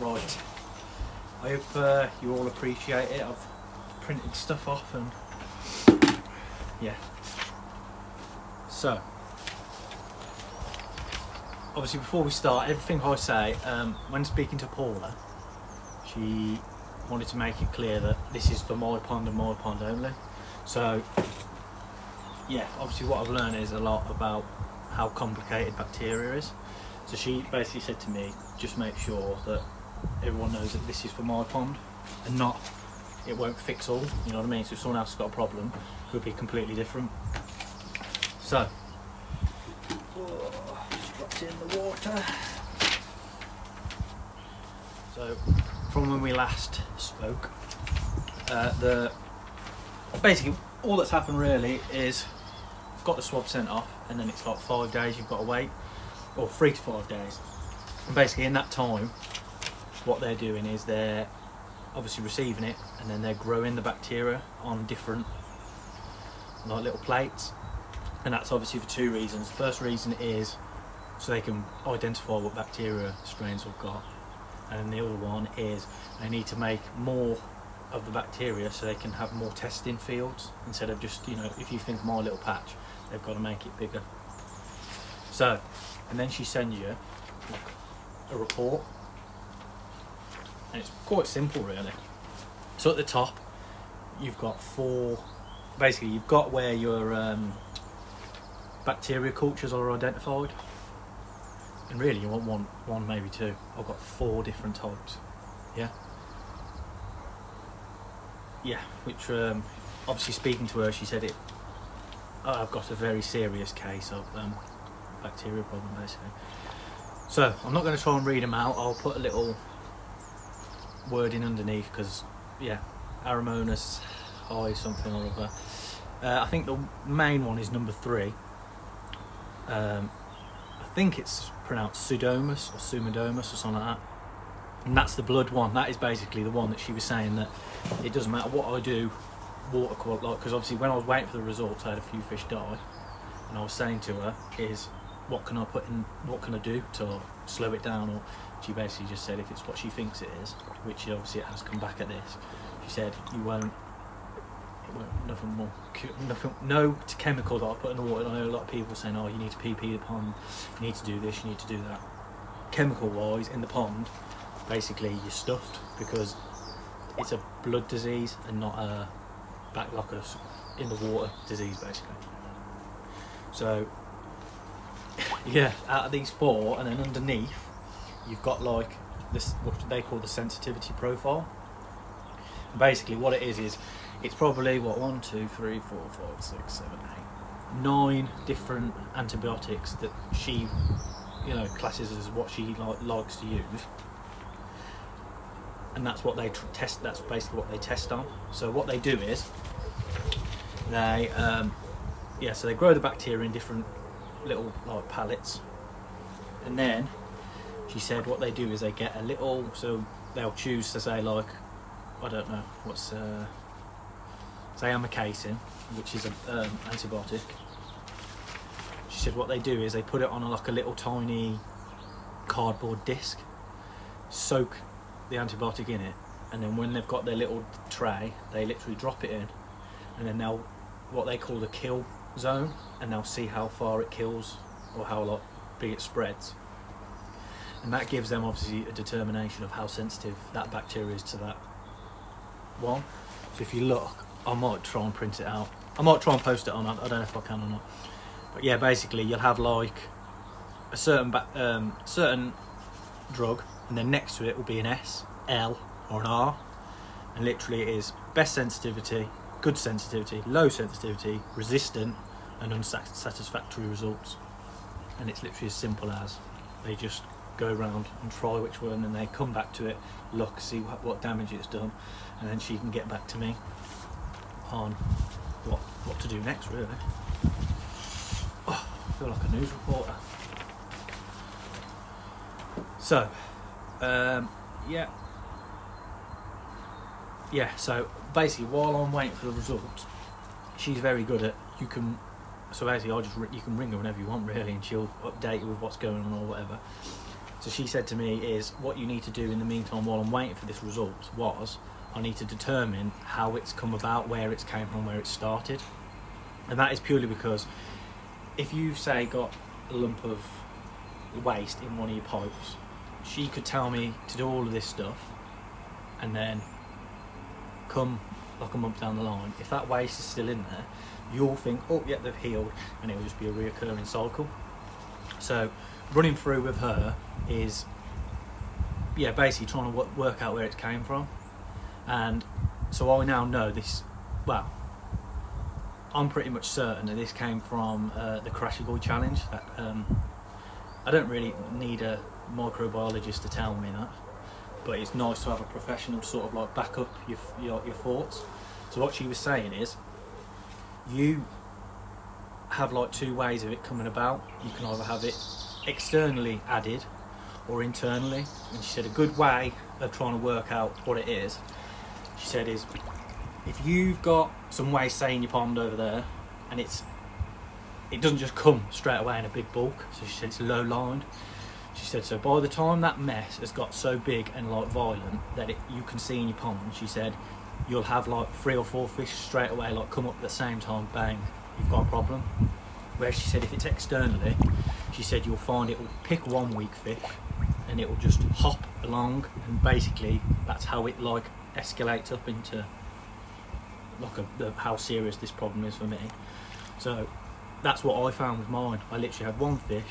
Right, I hope you all appreciate it. I've printed stuff off and yeah. So, obviously before we start, everything I say, when speaking to Paula, she wanted to make it clear that this is for my pond and my pond only. So, yeah, obviously what I've learned is a lot about how complicated bacteria is. So she basically said to me, just make sure that everyone knows that this is for my pond and not, it won't fix all, you know what I mean? So if someone else has got a problem, it could be completely different. So, just dropped in the water. So, from when we last spoke, basically all that's happened really is I've got the swab sent off, and then it's like 5 days you've got to wait, or 3 to 5 days. And basically in that time, what they're doing is they're obviously receiving it, and then they're growing the bacteria on different like little plates. And that's obviously for 2 reasons. The first reason is so they can identify what bacteria strains we've got, and the other one is they need to make more of the bacteria so they can have more testing fields instead of just, you know, if you think my little patch, they've got to make it bigger. So, and then she sends you a report, and it's quite simple really. So at the top you've got 4, basically you've got where your bacteria cultures are identified, and really you want one maybe 2. I've got 4 different types. Which obviously speaking to her, she said I've got a very serious case of bacteria problem basically. So I'm not going to try and read them out. I'll put a little wording underneath because Aromonas high something or other. I think the main one is number 3. I think it's pronounced Pseudomonas or Pseudomonas or something like that, and that's the blood one. That is basically the one that she was saying that it doesn't matter what I do water quality, like, because obviously when I was waiting for the results I had a few fish die, and I was saying to her is what can I put in, what can I do to slow it down, or she basically just said if it's what she thinks it is, which obviously it has come back at this, she said nothing more, no chemical that I put in the water. I know a lot of people saying, oh, you need to PP the pond, you need to do this, you need to do that. Chemical wise in the pond, basically you're stuffed because it's a blood disease and not a baclockers in the water disease basically. So yeah, out of these 4, and then underneath you've got like this, what they call the sensitivity profile. And basically what it is it's probably what 1, 2, 3, 4, 5, 6, 7, 8, 9 different antibiotics that she, you know, classes as what she likes to use, and that's what they test. That's basically what they test on. So what they do is they so they grow the bacteria in different little like pallets, and then she said what they do is they get a little, so they'll choose to say like, I don't know what's say amikacin, which is an antibiotic. She said what they do is they put it on like a little tiny cardboard disc, soak the antibiotic in it, and then when they've got their little tray they literally drop it in, and then they'll what they call the kill zone, and they'll see how far it kills or how big it spreads, and that gives them obviously a determination of how sensitive that bacteria is to that one. So if you look, I might try and print it out, I might try and post it on, I don't know if I can or not, but yeah, basically you'll have like a certain certain drug, and then next to it will be an S, L or an R, and literally it is best sensitivity, good sensitivity, low sensitivity, resistant and unsatisfactory results. And it's literally as simple as they just go around and try which one, and they come back to it, look, see what damage it's done, and then she can get back to me on what to do next really. Oh, I feel like a news reporter. So so basically while I'm waiting for the results, she's very good at, you can ring her whenever you want really, and she'll update you with what's going on or whatever. So she said to me is, what you need to do in the meantime while I'm waiting for this result was, I need to determine how it's come about, where it's came from, where it started. And that is purely because if you say got a lump of waste in one of your pipes, she could tell me to do all of this stuff, and then come like a month down the line, if that waste is still in there, you'll think, oh yeah, they've healed, and it will just be a reoccurring cycle. So running through with her is, yeah, basically trying to work out where it came from. And so I now know this, well, I'm pretty much certain that this came from the Krashigoy challenge. That, I don't really need a microbiologist to tell me that, but it's nice to have a professional to sort of like back up your thoughts. So what she was saying is, you have like two ways of it coming about. You can either have it externally added or internally. And she said a good way of trying to work out what it is, she said, is if you've got some waste, say in your pond over there, and it doesn't just come straight away in a big bulk. So she said it's low lined. She said, so by the time that mess has got so big and like violent that you can see in your pond, she said, you'll have like 3 or 4 fish straight away like come up at the same time, bang, you've got a problem. Whereas she said if it's externally, she said you'll find it will pick one weak fish and it will just hop along, and basically that's how it like escalates up into like how serious this problem is for me. So that's what I found with mine. I literally had one fish,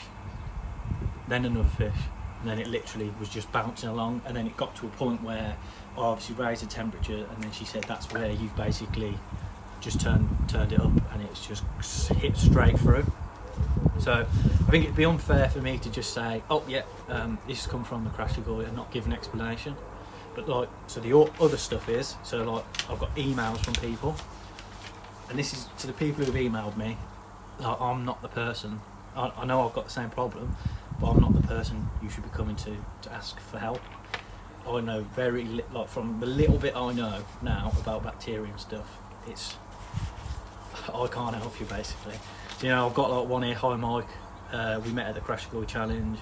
then another fish, and then it literally was just bouncing along, and then it got to a point where I obviously raised the temperature, and then she said that's where you've basically just turned it up, and it's just hit straight through. So I think it'd be unfair for me to just say, oh yeah, this has come from the Krashigoy, and not give an explanation. But like, so the other stuff is, so like I've got emails from people, and this is to the people who've emailed me. Like, I'm not the person, I know I've got the same problem, but I'm not the person you should be coming to ask for help. I know very like from the little bit I know now about bacteria and stuff, I can't help you basically. So, you know, I've got like one here, hi Mike, we met at the Krashigoy challenge,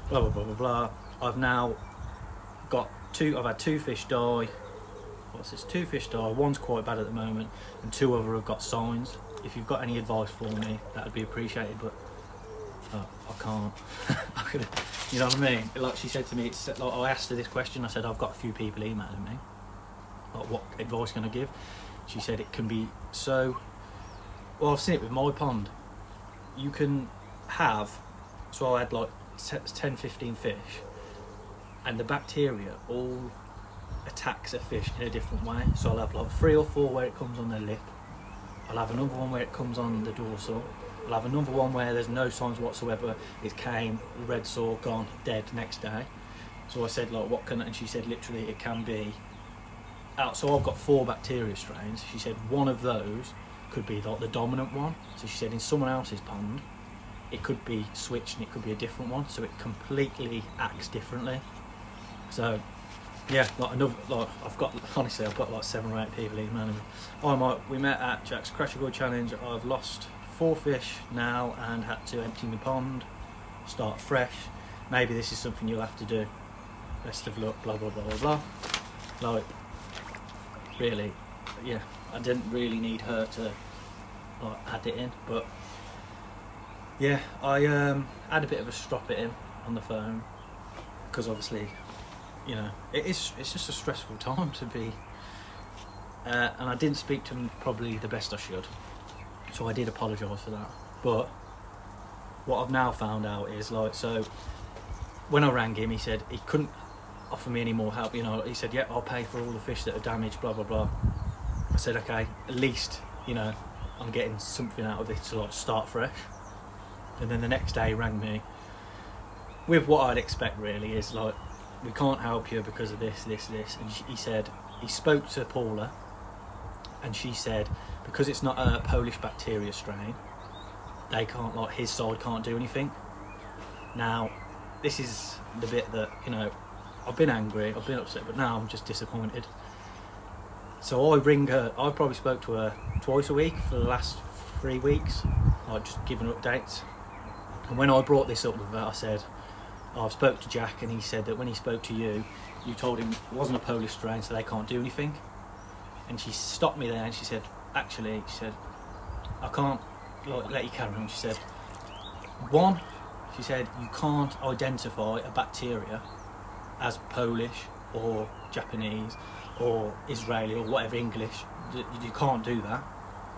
blah blah blah blah blah. I've now got I've had 2 fish die. What's this? 2 fish die. One's quite bad at the moment, and 2 other have got signs. If you've got any advice for me, that would be appreciated. But I can't. You know what I mean? Like she said to me, like I asked her this question. I said I've got a few people emailing me. Like, what advice can I give? She said it can be so. Well, I've seen it with my pond. You can have. So I had like 10, 15 fish. And the bacteria all attacks a fish in a different way. So I'll have like 3 or 4 where it comes on their lip. I'll have another one where it comes on the dorsal. I'll have another one where there's no signs whatsoever. It came, red sore, gone, dead next day. So I said like, what can, and she said literally it can be out. So I've got 4 bacteria strains. She said one of those could be like the dominant one. So she said in someone else's pond, it could be switched and it could be a different one. So it completely acts differently. So yeah, like another, like I've got like 7 or 8 people emailing me. Oh Mike, we met at Jack's Krashigoy challenge. I've lost 4 fish now and had to empty my pond, start fresh. Maybe this is something you'll have to do. Best of luck, blah blah blah blah blah. Like, really, yeah, I didn't really need her to like add it in, but yeah, I had a bit of a strop it in on the phone because obviously, you know, it's just a stressful time to be, and I didn't speak to him probably the best I should, so I did apologise for that. But what I've now found out is like, so when I rang him, he said he couldn't offer me any more help. You know, he said, yeah, I'll pay for all the fish that are damaged, blah blah blah. I said, okay, at least, you know, I'm getting something out of it to like start fresh. And then the next day he rang me with what I'd expect really, is like, we can't help you because of this. And he said, he spoke to Paula, and she said, because it's not a Polish bacteria strain, they can't, like, his side can't do anything. Now, this is the bit that, you know, I've been angry, I've been upset, but now I'm just disappointed. So I ring her, I probably spoke to her twice a week for the last 3 weeks, like just giving her updates. And when I brought this up with her, I said, I've spoke to Jack, and he said that when he spoke to you, you told him it wasn't a Polish strain, so they can't do anything. And she stopped me there, and she said, actually, she said, I can't let you carry on. She said, one, she said, you can't identify a bacteria as Polish or Japanese or Israeli or whatever English. You can't do that.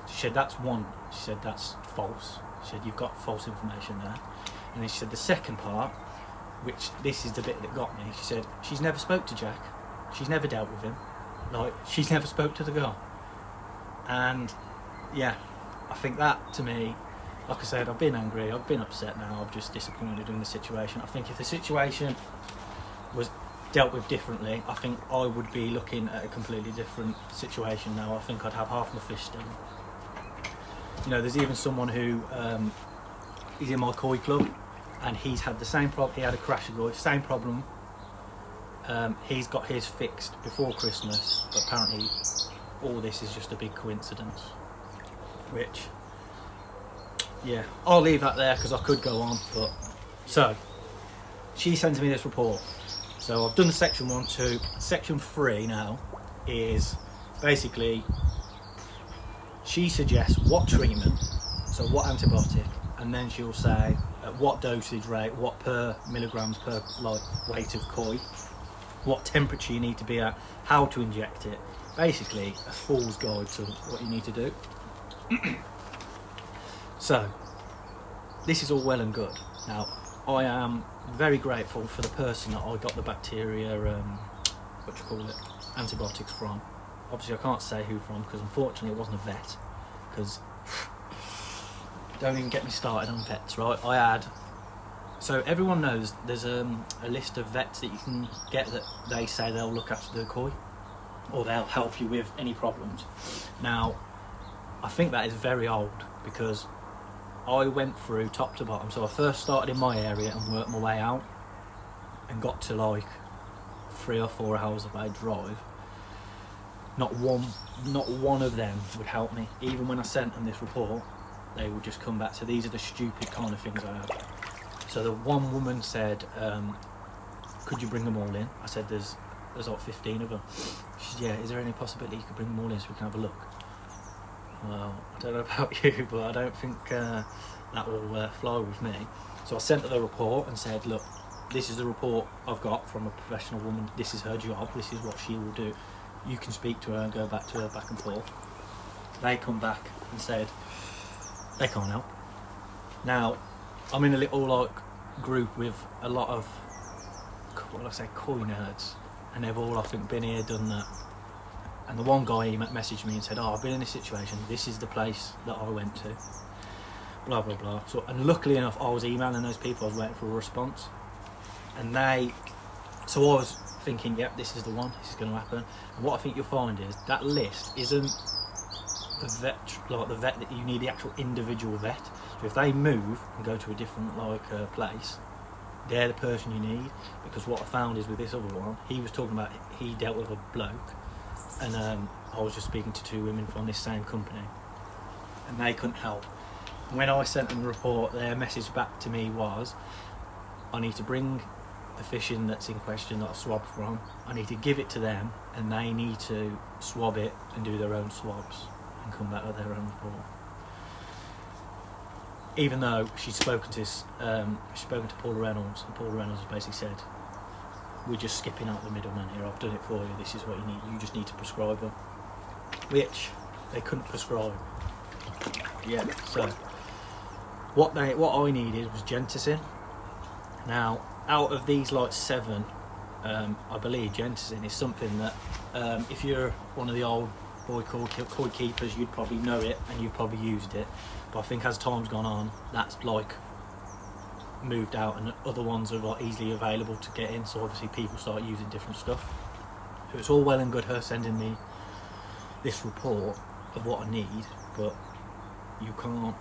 She said, that's one. She said, that's false. She said, you've got false information there. And then she said, the second part, which this is the bit that got me, she said, she's never spoke to Jack. She's never dealt with him. Like, she's never spoke to the girl. And yeah, I think that, to me, like I said, I've been angry, I've been upset now, I'm just disappointed in the situation. I think if the situation was dealt with differently, I think I would be looking at a completely different situation now. I think I'd have half my fish still. You know, there's even someone who is in my koi club, and he's had the same problem. He had a crash of koi, same problem. He's got his fixed before Christmas, but apparently all this is just a big coincidence. Which, yeah, I'll leave that there because I could go on. But so she sends me this report. So I've done the section 1, 2. Section 3 now is basically she suggests what treatment, so what antibiotic, and then she'll say at what dosage rate, what per milligrams per weight of koi, what temperature you need to be at, how to inject it. Basically a fool's guide to what you need to do. So this is all well and good. Now I am very grateful for the person that I got the bacteria, antibiotics from. Obviously I can't say who from because unfortunately it wasn't a vet, because don't even get me started on vets, right? So everyone knows there's a list of vets that you can get that they say they'll look after the koi or they'll help you with any problems. Now I think that is very old, because I went through top to bottom. So I first started in my area and worked my way out and got to like 3 or 4 hours away drive. Not one of them would help me. Even when I sent them this report, they would just come back to, these are the stupid kind of things I have. So the one woman said, could you bring them all in? I said, there's like 15 of them. She said, yeah, is there any possibility you could bring them all in so we can have a look? Well, I don't know about you, but I don't think that will fly with me. So I sent her the report and said, look, this is the report I've got from a professional woman. This is her job. This is what she will do. You can speak to her and go back to her back and forth. They come back and said they can't help. Now, I'm in a little like group with a lot of, what I say, koi nerds, and they've all, I think, been here, done that. And the one guy, he messaged me and said, oh, I've been in this situation, this is the place that I went to, blah blah blah. So, and luckily enough, I was emailing those people, I was waiting for a response, and so I was thinking, yep, this is the one, this is going to happen. And what I think you'll find is that list isn't the vet that you need, the actual individual vet. So if they move and go to a different place, they're the person you need. Because what I found is with this other one, he was talking about, he dealt with a bloke, and I was just speaking to 2 women from this same company, and they couldn't help. When I sent them the report, their message back to me was, I need to bring the fish in that's in question that I swabbed from, I need to give it to them, and they need to swab it and do their own swabs and come back with their own report. Even though she'd spoken to Paula Reynolds, and Paula Reynolds basically said, we're just skipping out the middleman here, I've done it for you, this is what you need, you just need to prescribe them. Which they couldn't prescribe. Yeah, so what I needed was Genticin. Now, out of these 7, I believe Genticin is something that if you're one of the old koi keepers, you'd probably know it and you've probably used it. But I think as time's gone on, that's moved out, and other ones are easily available to get in. So obviously people start using different stuff. So it's all well and good her sending me this report of what I need, but you can't.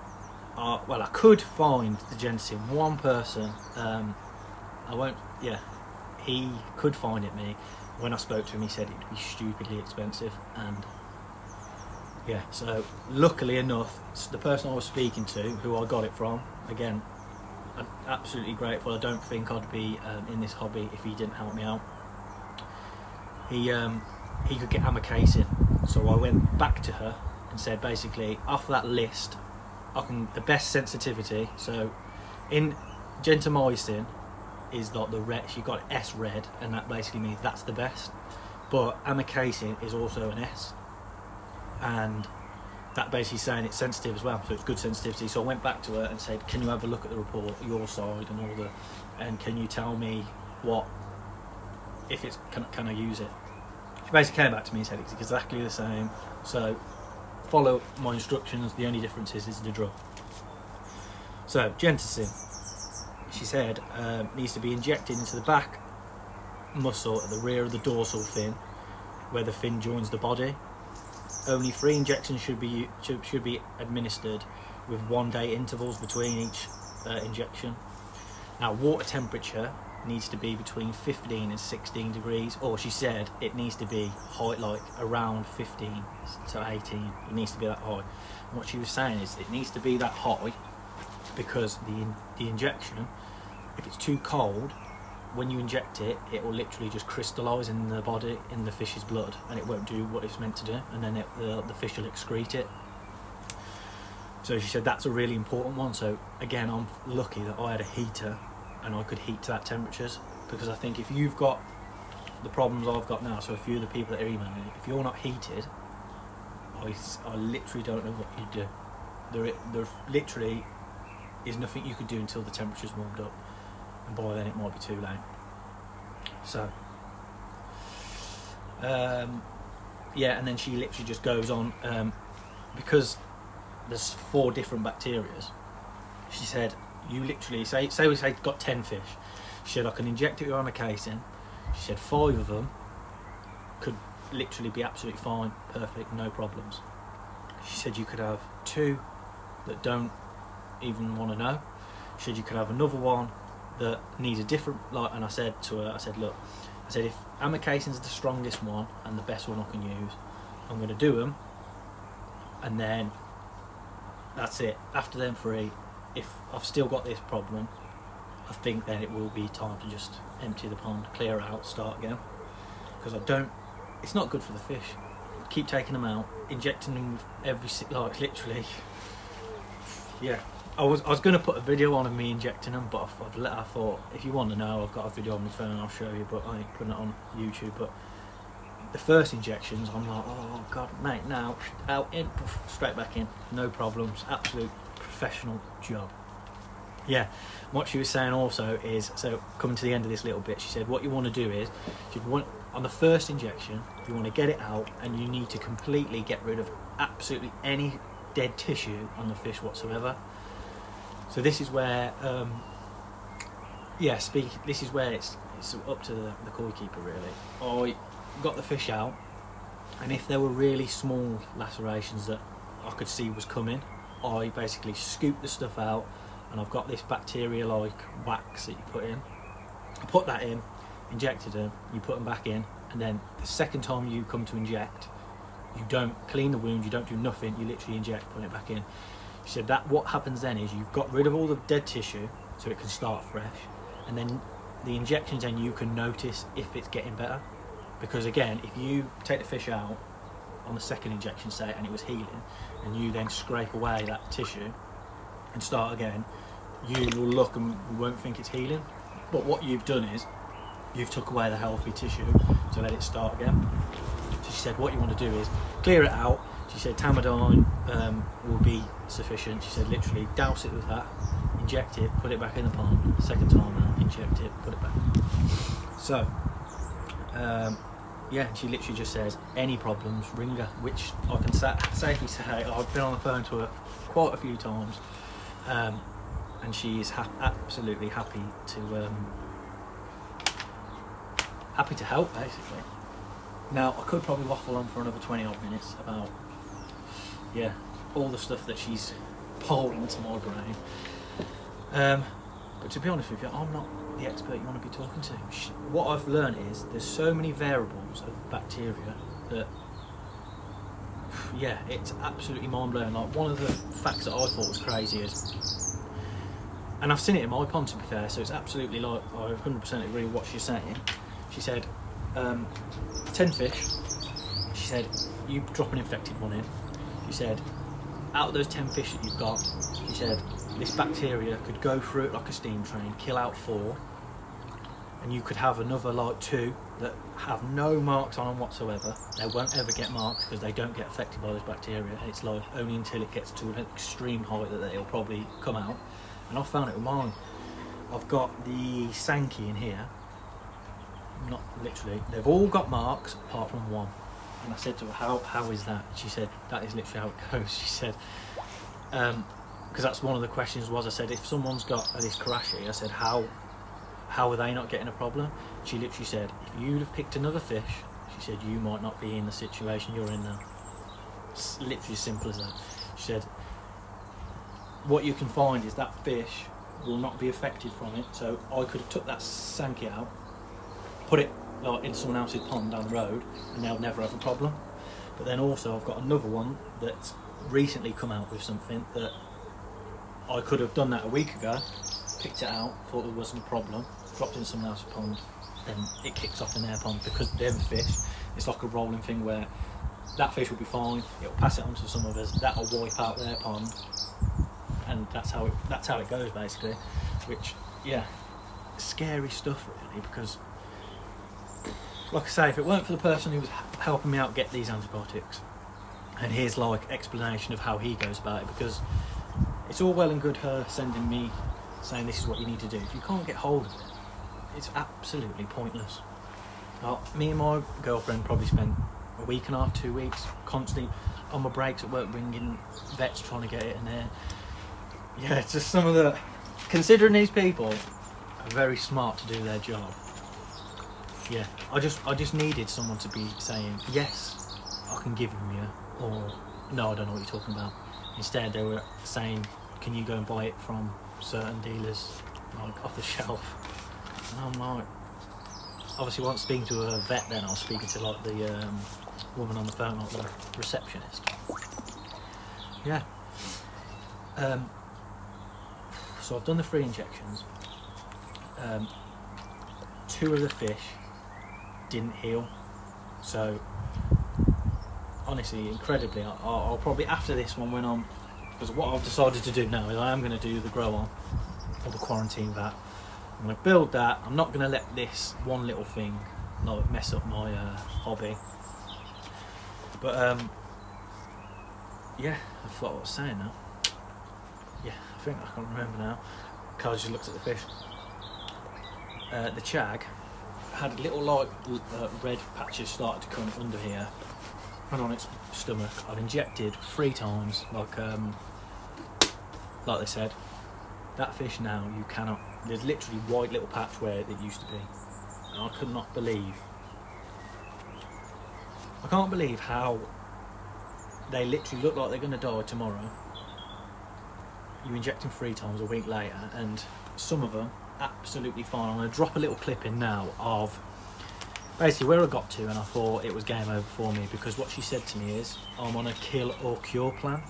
Well, I could find the Genticin. One person, I won't. Yeah, he could find it me. When I spoke to him, he said it'd be stupidly expensive, and yeah. So luckily enough, the person I was speaking to, who I got it from, again, I'm absolutely grateful. I don't think I'd be in this hobby if he didn't help me out. He could get amikacin, so I went back to her and said, basically, off that list, the best sensitivity. So in gentamicin is like the red, she got S red, and that basically means that's the best. But amikacin is also an S, and that basically saying it's sensitive as well, so it's good sensitivity. So I went back to her and said, can you have a look at the report, your side, and can you tell me if it's can I use it? She basically came back to me and said it's exactly the same. So follow my instructions. The only difference is the drug. So gentamicin, she said, needs to be injected into the back muscle at the rear of the dorsal fin, where the fin joins the body. Only 3 injections should be administered with 1-day intervals between each injection. Now, water temperature needs to be between 15 and 16 degrees, or she said it needs to be high, like around 15 to 18. It needs to be that high. And what she was saying is it needs to be that high because the injection, if it's too cold, when you inject it, it will literally just crystallise in the body, in the fish's blood, and it won't do what it's meant to do, and then the fish will excrete it. So she said that's a really important one. So again, I'm lucky that I had a heater and I could heat to that temperatures, because I think if you've got the problems I've got now, so a few of the people that are emailing me, if you're not heated, I literally don't know what you'd do. There literally is nothing you could do until the temperature's warmed up, and by then it might be too late. So yeah, and then she literally just goes on, because there's 4 different bacterias. She said, you literally say we got 10 fish. She said I can inject it with amikacin. She said 5 of them could literally be absolutely fine, perfect, no problems. She said you could have 2 that don't even want to know. She said you could have another one that needs a different, like, and I said to her, I said, look, I said, if amikacin the strongest one and the best one I can use, I'm going to do them, and then that's it. After them 3, if I've still got this problem, I think then it will be time to just empty the pond, clear out, start again, because it's not good for the fish. Keep taking them out, injecting them with every, like, literally, yeah. I was going to put a video on of me injecting them, but I thought, if you want to know, I've got a video on my phone, I'll show you, but I ain't putting it on YouTube. But the first injections, I'm like, oh God, mate, now, out, in, straight back in, no problems, absolute professional job. Yeah, what she was saying also is, so coming to the end of this little bit, she said what you want to do is, on the first injection, you want to get it out, and you need to completely get rid of absolutely any dead tissue on the fish whatsoever. So this is where, this is where it's up to the koi keeper really. I got the fish out, and if there were really small lacerations that I could see was coming, I basically scooped the stuff out, and I've got this bacteria-like wax that you put in. I put that in, injected them, you put them back in, and then the second time you come to inject, you don't clean the wound, you don't do nothing, you literally inject, put it back in. She said that what happens then is you've got rid of all the dead tissue so it can start fresh, and then the injections, then you can notice if it's getting better, because again, if you take the fish out on the second injection, say, and it was healing, and you then scrape away that tissue and start again, you will look and won't think it's healing, but what you've done is you've took away the healthy tissue to let it start again. So she said what you want to do is clear it out. She said Tamidine will be sufficient. She said literally douse it with that, inject it, put it back in the pond, second time out, inject it, put it back. So yeah, she literally just says any problems, ring her, which I can safely say I've been on the phone to her quite a few times, and she is absolutely happy to help, basically. Now I could probably waffle on for another 20 odd minutes about all the stuff that she's poured into my brain, but to be honest with you, I'm not the expert you want to be talking to. What I've learned is there's so many variables of bacteria that it's absolutely mind-blowing. Like, one of the facts that I thought was crazy is and I've seen it in my pond, to be fair, so it's absolutely like, I 100% agree with what she's saying. She said 10 fish, she said you drop an infected one in, she said out of those 10 fish that you've got, she said this bacteria could go through it like a steam train, kill out 4, and you could have another like 2 that have no marks on them whatsoever. They won't ever get marks because they don't get affected by those bacteria. It's like only until it gets to an extreme height that it'll probably come out. And I found it with mine. I've got the Sankey in here, not literally, they've all got marks apart from one. And I said to her, how is that? She said, that is literally how it goes. She said, because that's one of the questions was, I said, if someone's got this Karashi, I said, how are they not getting a problem? She literally said, if you'd have picked another fish, she said, you might not be in the situation you're in now. It's literally as simple as that. She said, what you can find is that fish will not be affected from it. So I could have took that Sankey out, put it like in someone else's pond down the road, and they'll never have a problem. But then also I've got another one that's recently come out with something that I could have done that a week ago, picked it out, thought there wasn't a problem, dropped it in someone else's pond, then it kicks off in their pond because they're the fish. It's like a rolling thing where that fish will be fine, it'll pass it on to some others, that'll wipe out their pond, and that's how it goes basically. Which, yeah, scary stuff really, because like I say, if it weren't for the person who was helping me out get these antibiotics, and here's like explanation of how he goes about it, because it's all well and good her sending me saying this is what you need to do. If you can't get hold of it, it's absolutely pointless. Me and my girlfriend probably spent a week and a half, 2 weeks, constantly on my breaks at work ringing vets trying to get it in there. Yeah, it's just some of the... Considering these people are very smart to do their job, yeah, I just needed someone to be saying, yes, I can give them you, or no, I don't know what you're talking about. Instead they were saying, can you go and buy it from certain dealers, like off the shelf? And I'm like, obviously I wasn't speaking to a vet then, I was speaking to like the woman on the phone, like the receptionist. Yeah. So I've done the 3 injections. 2 of the fish didn't heal. So honestly, incredibly, I'll probably, after this one, when I'm, because what I've decided to do now is I am going to do the grow on, or the quarantine vat. I'm going to build that. I'm not going to let this one little thing like mess up my hobby. But yeah, I forgot what I was saying now. Yeah, I think I can't remember now. Carl just looked at the fish. The chag had little like red patches started to come under here and on its stomach. I've injected 3 times, like they said. That fish now, you cannot, there's literally white little patch where it used to be. And I could not believe, I can't believe how they literally look like they're going to die tomorrow. You inject them 3 times a week later, and some of them absolutely fine. I'm going to drop a little clip in now of basically where I got to, and I thought it was game over for me, because what she said to me is, I'm on a kill or cure plan.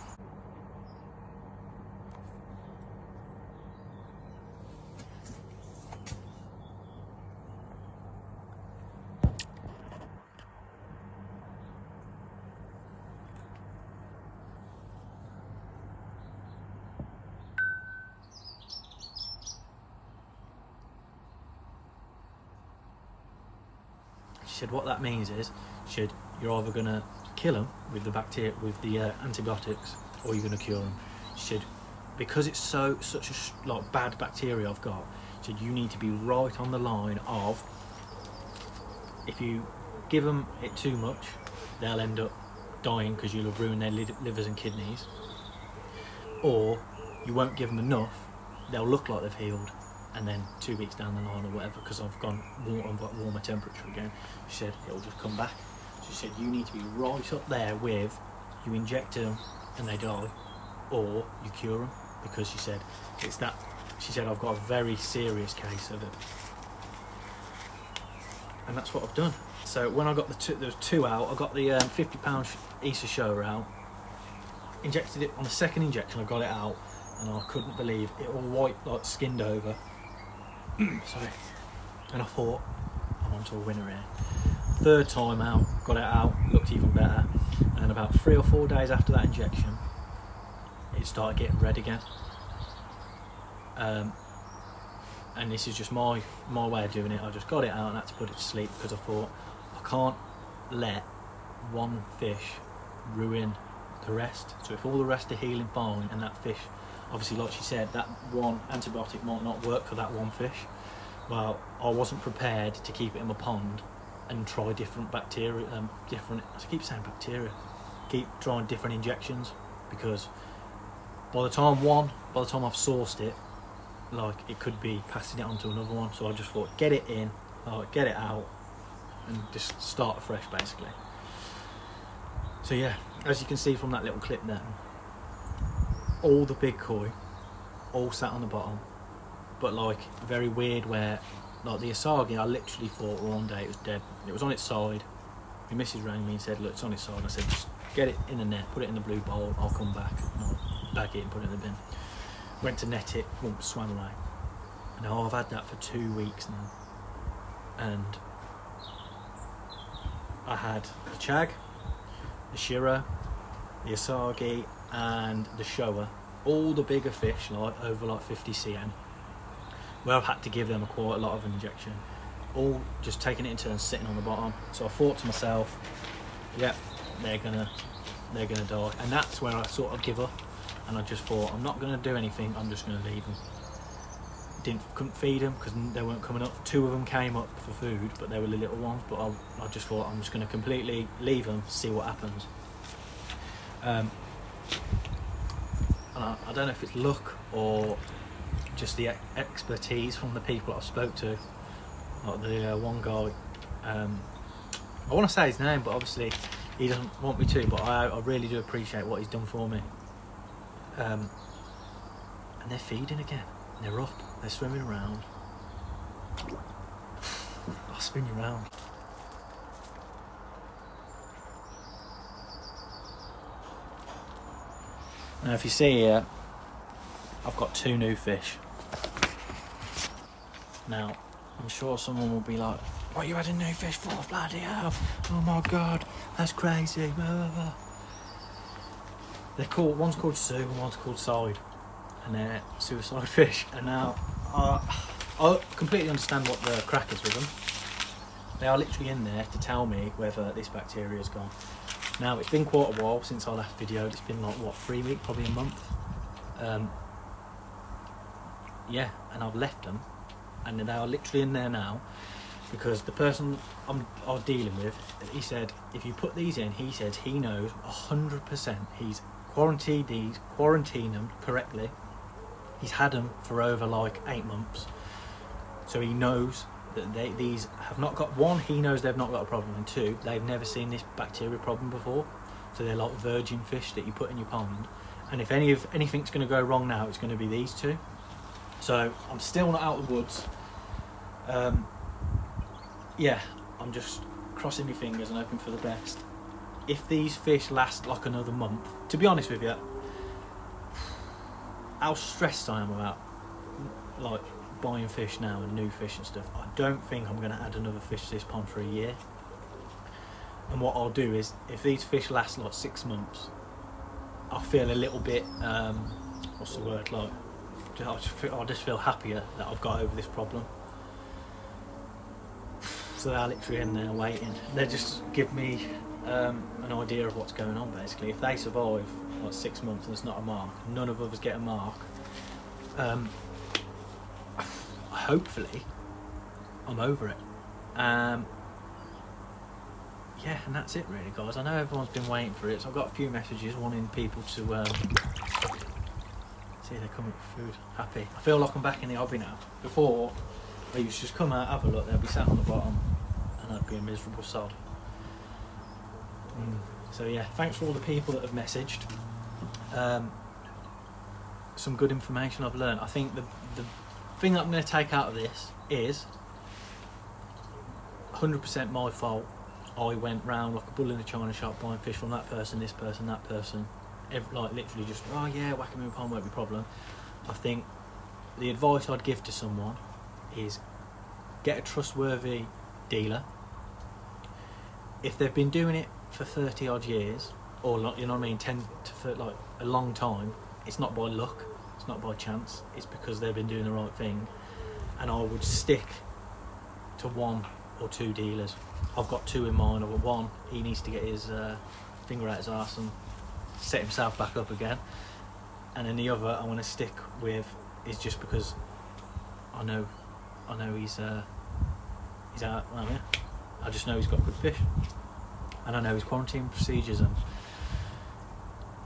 She said what that means is, she said, you're either going to kill them with the bacteria, with the antibiotics, or you're going to cure them. She said, because it's such a like bad bacteria I've got, she said, you need to be right on the line of, if you give them it too much, they'll end up dying because you'll have ruined their livers and kidneys, or you won't give them enough, they'll look like they've healed, and then 2 weeks down the line or whatever, because I've got warmer temperature again, she said it'll just come back. She said you need to be right up there with, you inject them and they die, or you cure them, because she said it's that. She said I've got a very serious case of it, and that's what I've done. So when I got there was 2 out. I got the £50 Easter show out, injected it on the 2nd injection. I got it out, and I couldn't believe it, all white, like skinned over. Sorry. And I thought, I'm onto a winner here. Third time out, got it out, looked even better, and about 3 or 4 days after that injection, it started getting red again. And this is just my way of doing it. I just got it out and had to put it to sleep, because I thought, I can't let one fish ruin the rest. So if all the rest are healing fine and that fish, obviously like she said, that one antibiotic might not work for that one fish, well, I wasn't prepared to keep it in my pond and try different bacteria, I keep saying bacteria, keep trying different injections, because by the time I've sourced it, like, it could be passing it on to another one. So I just thought, get it in, get it out, and just start afresh basically. So yeah, as you can see from that little clip there, all the big koi all sat on the bottom, but like very weird where, like the asagi, I literally thought one day it was dead. It was on its side. My missus rang me and said, look, it's on its side. I said, just get it in the net, put it in the blue bowl, I'll come back and I'll bag it and put it in the bin. Went to net it, swam away. Now I've had that for 2 weeks now, and I had the chag, the shiro, the asagi, and the showa, all the bigger fish, like over like 50 cm, where I've had to give them quite a lot of injection, all just taking it in turns, sitting on the bottom. So I thought to myself, yeah, they're gonna die, and that's where I sort of give up. And I just thought, I'm not going to do anything, I'm just going to leave them. Couldn't feed them because they weren't coming up. 2 of them came up for food, but they were the little ones. But I just thought, I'm just going to completely leave them, see what happens. And I don't know if it's luck or just the expertise from the people I've spoke to. Like the one guy, I want to say his name, but obviously he doesn't want me to, but I really do appreciate what he's done for me. And they're feeding again. They're up. They're swimming around. I'll spin you around. Now, if you see here, I've got 2 new fish. Now, I'm sure someone will be like, "What, you had a new fish for? Bloody hell! Oh my god, that's crazy!" Blah, blah, blah. They're called, one's called Sue and one's called Side, and they're suicide fish. And now I completely understand what the crack is with them. They are literally in there to tell me whether this bacteria is gone. Now, it's been quite a while since I last videoed. It's been like, what, 3 weeks, probably a month. Yeah, and I've left them, and they are literally in there now, because the person I'm dealing with, he said, if you put these in, he says he knows 100% he's quarantined them correctly. He's had them for over like 8 months, so he knows that these have not got, 1, he knows they've not got a problem, and 2, they've never seen this bacteria problem before. So they're like virgin fish that you put in your pond, and if anything's going to go wrong now, it's going to be these 2. So I'm still not out of the woods. Yeah, I'm just crossing my fingers and hoping for the best. If these fish last like another month, to be honest with you, how stressed I am about like buying fish now and new fish and stuff, I don't think I'm going to add another fish to this pond for a year. And what I'll do is, if these fish last like 6 months, I'll feel a little bit, what's the word, like, I'll just feel happier that I've got over this problem. So they're literally in there waiting. They just give me an idea of what's going on basically. If they survive like 6 months and there's not a mark, none of us get a mark, hopefully I'm over it. Yeah, and that's it really, guys. I know everyone's been waiting for it, so I've got a few messages wanting people to see they're coming for food. Happy. I feel like I'm back in the hobby now. Before, they used to just come out, have a look, they'd be sat on the bottom, and I'd be a miserable sod. So yeah, thanks for all the people that have messaged. Some good information I've learned. I think the thing that I'm going to take out of this is 100% my fault. I went round like a bull in a china shop buying fish from that person, this person, that person, like literally just, oh yeah, whack him in a pond won't be a problem. I think the advice I'd give to someone is get a trustworthy dealer. If they've been doing it for 30 odd years, or you know what I mean, 10 to like a long time, it's not by luck, it's not by chance, it's because they've been doing the right thing. And I would stick to 1 or 2 dealers. I've got 2 in mind. I've got one, he needs to get his finger out his arse and set himself back up again, and then the other I'm going to stick with is just because I know he's out. Well, yeah, I just know he's got good fish, and I know his quarantine procedures, and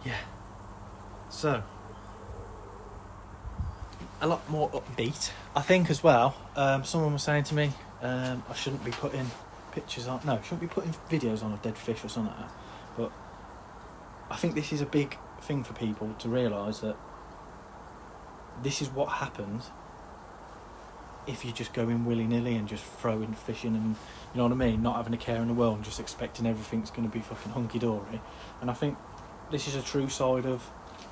yeah. So a lot more upbeat, I think, as well. Someone was saying to me I shouldn't be putting pictures on. No, shouldn't be putting videos on of dead fish or something like that. But I think this is a big thing for people to realise, that this is what happens if you just go in willy-nilly and just throw in fishing, and you know what I mean, not having a care in the world and just expecting everything's going to be fucking hunky-dory. And I think this is a true side of,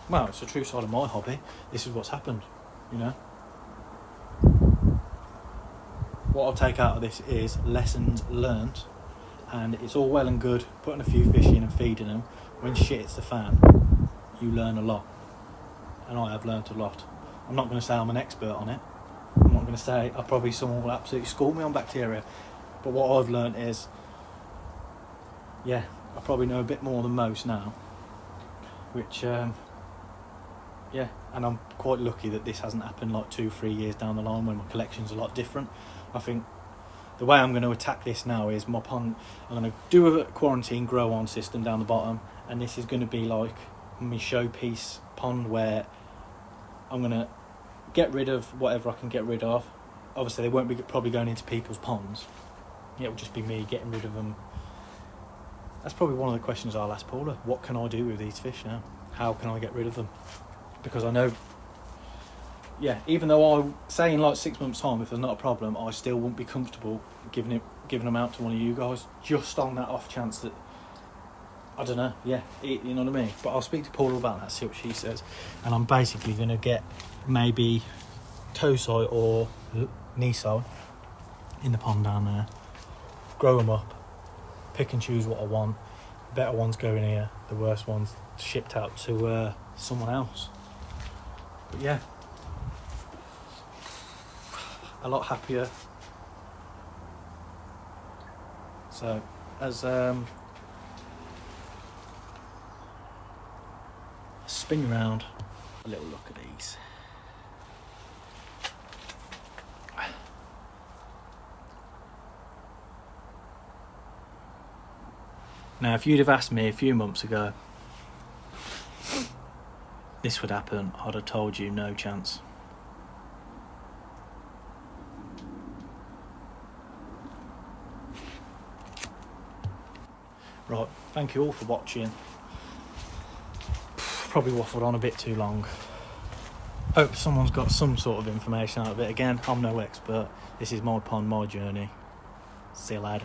well, it's a true side of my hobby. This is what's happened, you know. What I'll take out of this is lessons learnt, and it's all well and good putting a few fish in and feeding them. When shit hits the fan, you learn a lot, and I have learnt a lot. I'm not going to say I'm an expert on it. I'm not going to say someone will absolutely school me on bacteria, but what I've learnt is, yeah, I probably know a bit more than most now, which yeah, and I'm quite lucky that this hasn't happened like 2-3 years down the line when my collection's a lot different. I think the way I'm going to attack this now is my pond, I'm going to do a quarantine grow on system down the bottom, and this is going to be like my showpiece pond where I'm going to get rid of whatever I can get rid of. Obviously they won't be probably going into people's ponds, it will just be me getting rid of them. That's probably one of the questions I'll ask Paula. What can I do with these fish now? How can I get rid of them? Because I know, yeah, even though I say in like 6 months' time, if there's not a problem, I still won't be comfortable giving them out to one of you guys, just on that off chance that, I don't know, yeah, you know what I mean? But I'll speak to Paula about that, see what she says. And I'm basically going to get maybe tosai or nisai in the pond down there, grow them up, pick and choose what I want. The better ones go in here, the worst ones shipped out to someone else. But yeah, a lot happier. So as spin around, a little look at these. Now, if you'd have asked me a few months ago this would happen, I'd have told you no chance. Right, thank you all for watching. Probably waffled on a bit too long. Hope someone's got some sort of information out of it. Again, I'm no expert. This is my pond, my journey. See you later.